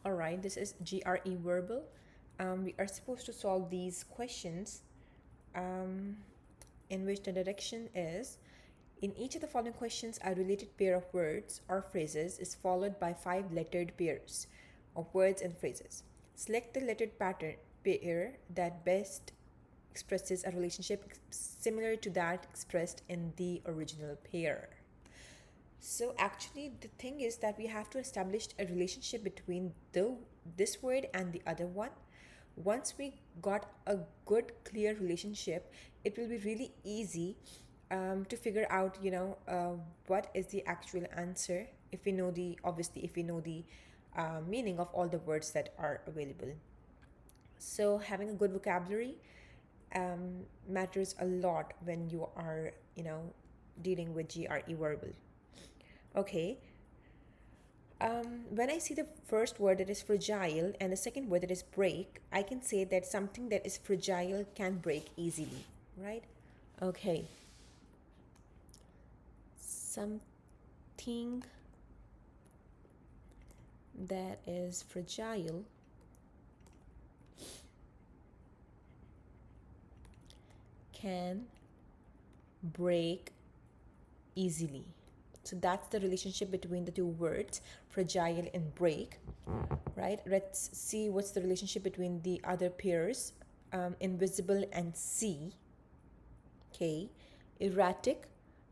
All right, this is GRE Verbal. We are supposed to solve these questions um, in which the direction is in each of the following questions, a related pair of words or phrases is followed by 5 lettered pairs of words and phrases. Select the lettered pattern pair that best expresses a relationship similar to that expressed in the original pair. So actually the thing is that we have to establish a relationship between this word and the other one. Once we got a good clear relationship, it will be really easy to figure out what is the actual answer if we know the meaning of all the words that are available. So having a good vocabulary matters a lot when you are dealing with GRE verbal. Okay. When I see the first word that is fragile and the second word that is break, I can say that something that is fragile can break easily, right? Okay. Something that is fragile can break easily. So that's the relationship between the two words, fragile and break, right? Let's see what's the relationship between the other pairs, invisible and see. Okay, erratic.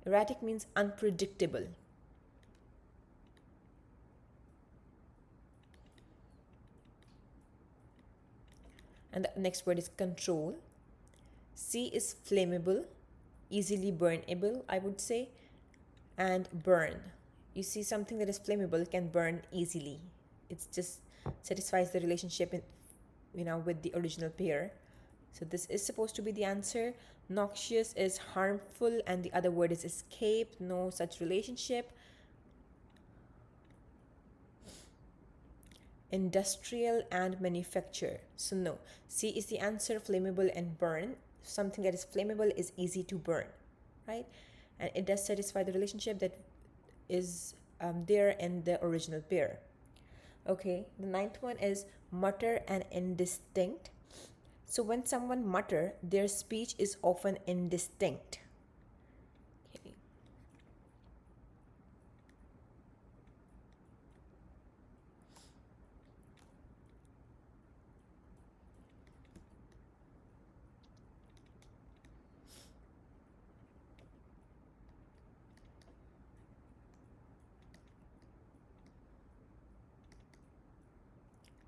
Erratic means unpredictable. And the next word is control. C is flammable, easily burnable, I would say. And burn. You see, something that is flammable can burn easily. It just satisfies the relationship with the original pair. So this is supposed to be the answer. Noxious is harmful and the other word is escape. No such relationship. Industrial and manufacture. So no. C is the answer, flammable and burn. Something that is flammable is easy to burn, right? And it does satisfy the relationship that is there in the original pair. Okay, the ninth one is mutter and indistinct. So when someone mutter, their speech is often indistinct. Okay.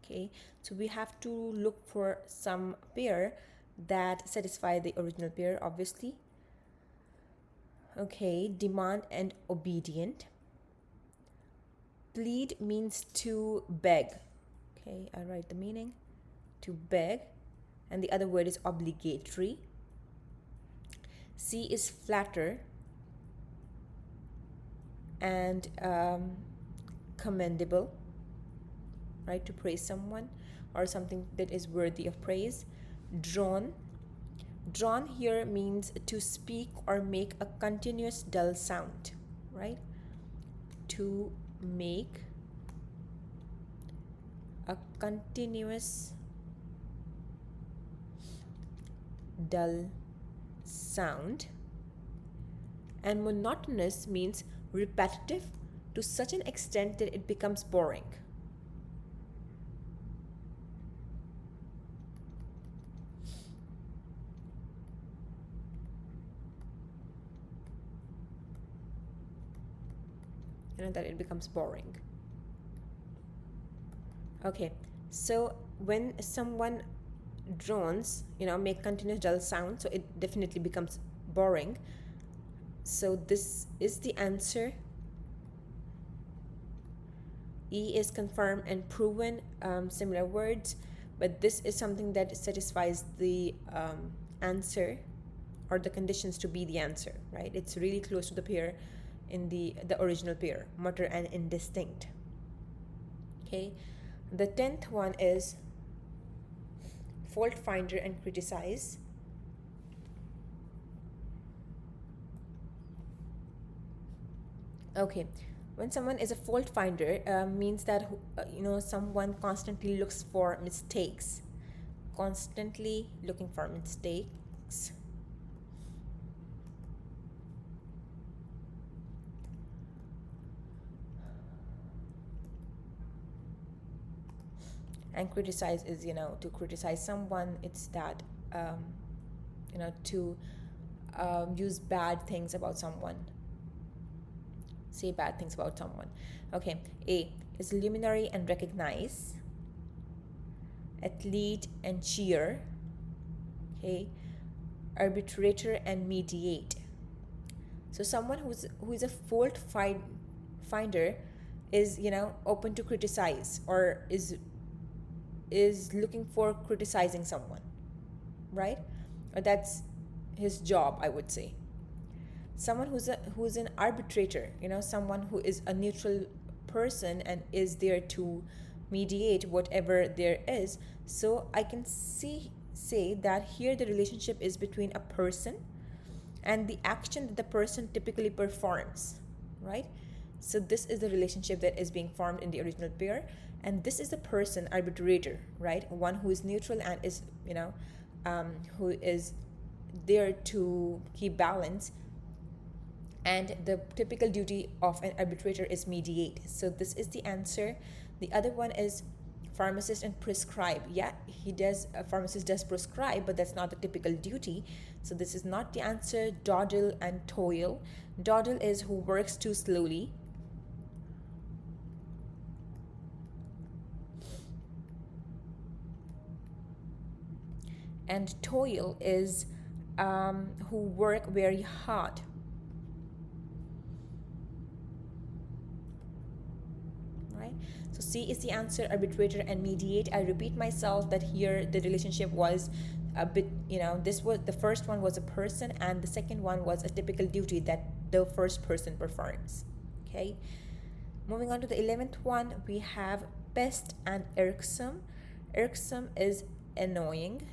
Okay, so we have to look for some pair that satisfy the original pair, obviously. Okay, demand and obedient. Plead means to beg. Okay, I write the meaning. To beg. And the other word is obligatory. C is flatter and commendable, right? To praise someone or something that is worthy of praise. Drawn. Drawn here means to speak or make a continuous dull sound, right? To make a continuous dull sound. And monotonous means repetitive to such an extent that it becomes boring. That it becomes boring. Okay, so when someone drones, make continuous dull sound, so it definitely becomes boring. So this is the answer. E is confirmed and proven, similar words, but this is something that satisfies the answer or the conditions to be the answer, right? It's really close to the pair in the original pair, mutter and indistinct. Okay, the 10th one is fault finder and criticize. Okay, When someone is a fault finder, means that someone constantly looks for mistakes, constantly looking for mistakes. And criticize is, to criticize someone, it's that to use bad things about someone, say bad things about someone. Okay, A is luminary and recognize, athlete and cheer. Okay, arbitrator and mediate. So someone who is a fault finder is open to criticize, or is looking for criticizing someone, right? Or that's his job, I would say. Someone who's an arbitrator, someone who is a neutral person and is there to mediate whatever there is. So I can say that here the relationship is between a person and the action that the person typically performs, right? So this is the relationship that is being formed in the original pair, and this is the person arbitrator, right? One who is neutral and is who is there to keep balance, and the typical duty of an arbitrator is mediate. So this is the answer. The other one is pharmacist and prescribe. Yeah, a pharmacist does prescribe, but that's not the typical duty. So this is not the answer. Dawdle and toil. Dawdle is who works too slowly. And toil is who work very hard. Right? So C is the answer, arbitrator and mediate. I repeat myself that here the relationship was a bit, this was the first one was a person, and the second one was a typical duty that the first person performs. Okay. Moving on to the 11th one, we have pest and irksome. Irksome is annoying.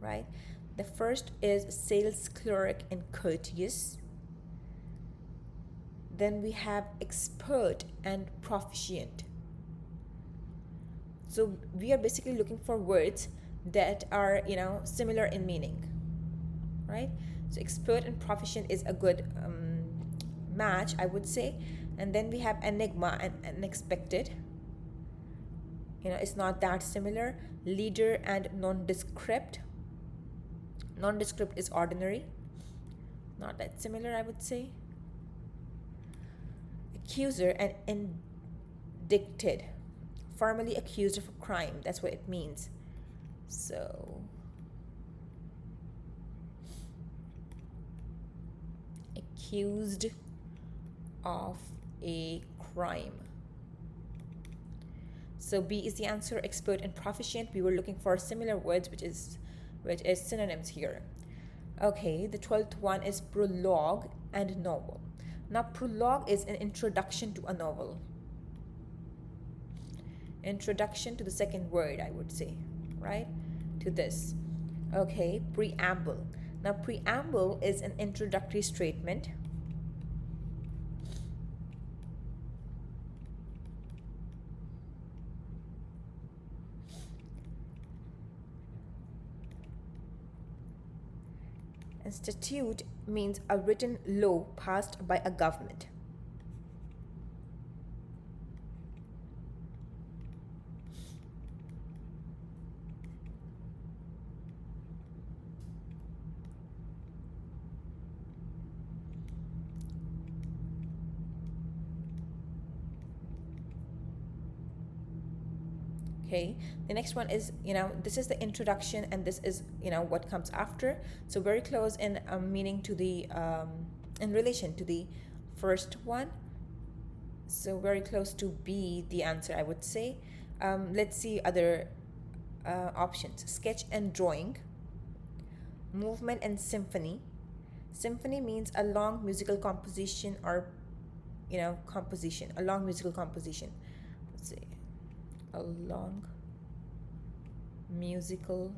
Right? The first is sales clerk and courteous. Then we have expert and proficient. So we are basically looking for words that are, similar in meaning, right? So expert and proficient is a good match, I would say. And then we have enigma and unexpected. It's not that similar. Leader and nondescript. Nondescript is ordinary. Not that similar, I would say. Accuser and indicted. Formally accused of a crime. That's what it means. So accused of a crime. So B is the answer, expert and proficient. We were looking for similar words, which is synonyms here. Okay, the 12th one is prologue and novel. Now, prologue is an introduction to a novel. Introduction to the second word, I would say, right? To this. Okay, preamble. Now, preamble is an introductory statement. And statute means a written law passed by a government. Okay, the next one is, this is the introduction, and this is, what comes after. So very close in meaning to the, in relation to the first one. So very close to B, the answer, I would say. Let's see other options. Sketch and drawing. Movement and symphony. Symphony means a long musical composition, or, composition, a long musical composition. Let's see. A long musical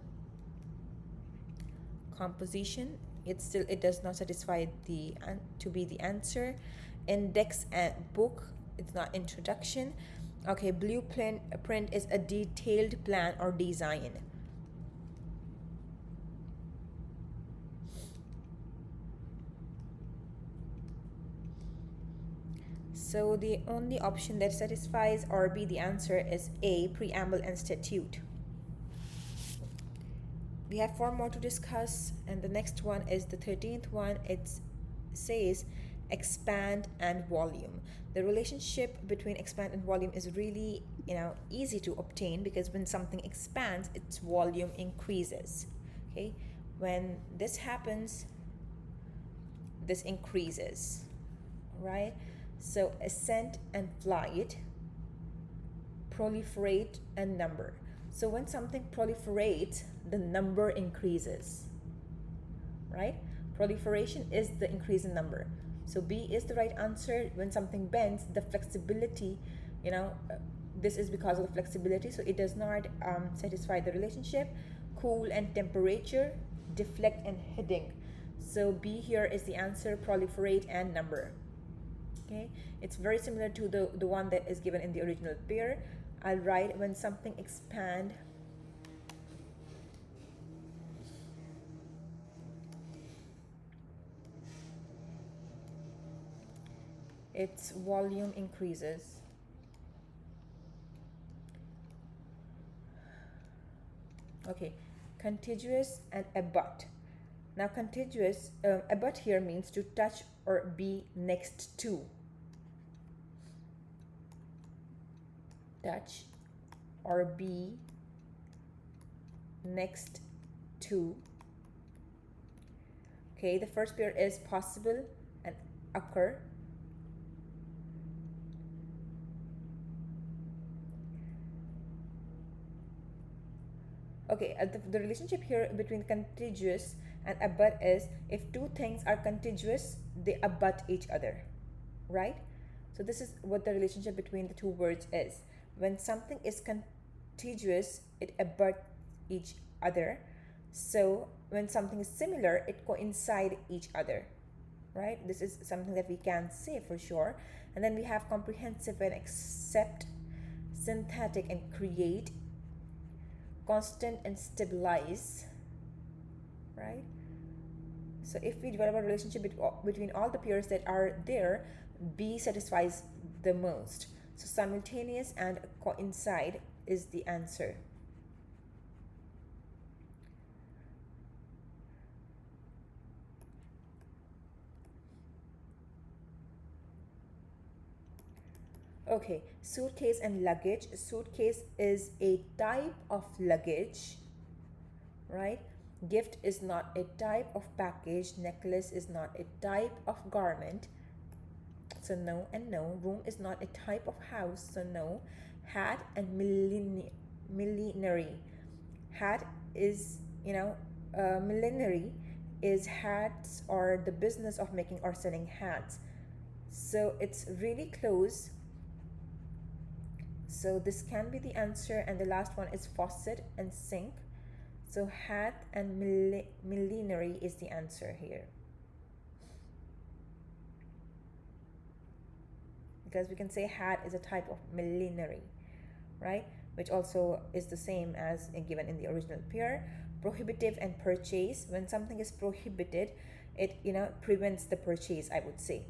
composition, it does not satisfy the to be the answer. Index and book, it's not introduction. Okay, blueprint print is a detailed plan or design. So the only option that satisfies or be the answer is A, preamble and statute. We have 4 more to discuss, and the next one is the 13th one. It says expand and volume. The relationship between expand and volume is really, easy to obtain, because when something expands, its volume increases. Okay, when this happens, this increases, right? So ascent and flight, proliferate and number. So when something proliferates, the number increases, right? Proliferation is the increase in number. So B is the right answer. When something bends, the flexibility, this is because of the flexibility, so it does not satisfy the relationship. Cool and temperature, deflect and heading. So B here is the answer, proliferate and number. Okay, it's very similar to the one that is given in the original pair. I'll write when something expand, its volume increases. Okay, contiguous and abut. Now contiguous, abut here means to touch or be next to. Touch or be next to. Okay, the first pair is possible and occur. Okay, the relationship here between contiguous and abut is, if two things are contiguous, they abut each other, right? So this is what the relationship between the two words is. When something is contiguous, it abuts each other. So when something is similar, it coincides each other, right? This is something that we can say for sure. And then we have comprehensive and accept, synthetic and create, constant and stabilize, right? So if we develop a relationship between all the pairs that are there, B satisfies the most. So simultaneous and coincide is the answer. Okay, suitcase and luggage. Suitcase is a type of luggage, right? Gift is not a type of package. Necklace is not a type of garment. So no and no. Room is not a type of house. So no. Hat and millinery. Hat is, millinery is hats or the business of making or selling hats. So it's really close. So this can be the answer. And the last one is faucet and sink. So hat and millinery is the answer here. Because we can say hat is a type of millinery, right? Which also is the same as given in the original pair. Prohibitive and purchase. When something is prohibited, it prevents the purchase, I would say.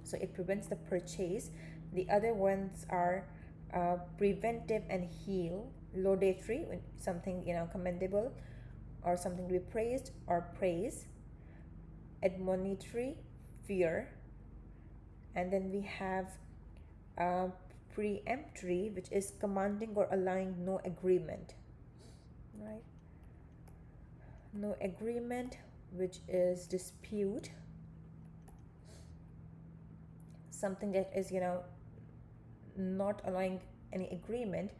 So it prevents the purchase. The other ones are preventive and heal. Laudatory, when something commendable or something to be praised or praise. Admonitory, fear. And then we have preemptory, which is commanding or allowing no agreement, right? No agreement, which is dispute. Something that is not allowing any agreement,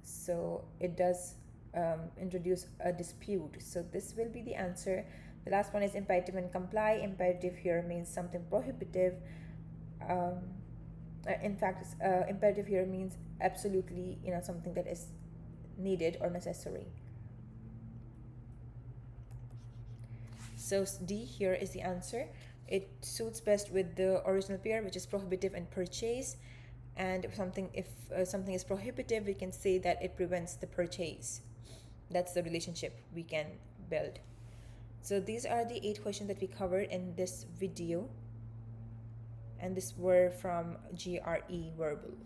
so it does introduce a dispute. So this will be the answer. The last one is imperative and comply. Imperative here means something prohibitive. In fact, imperative here means absolutely, something that is needed or necessary. So D here is the answer. It suits best with the original pair, which is prohibitive and purchase. And if something is prohibitive, we can say that it prevents the purchase. That's the relationship we can build. So these are the 8 questions that we covered in this video, and this were from GRE Verbal.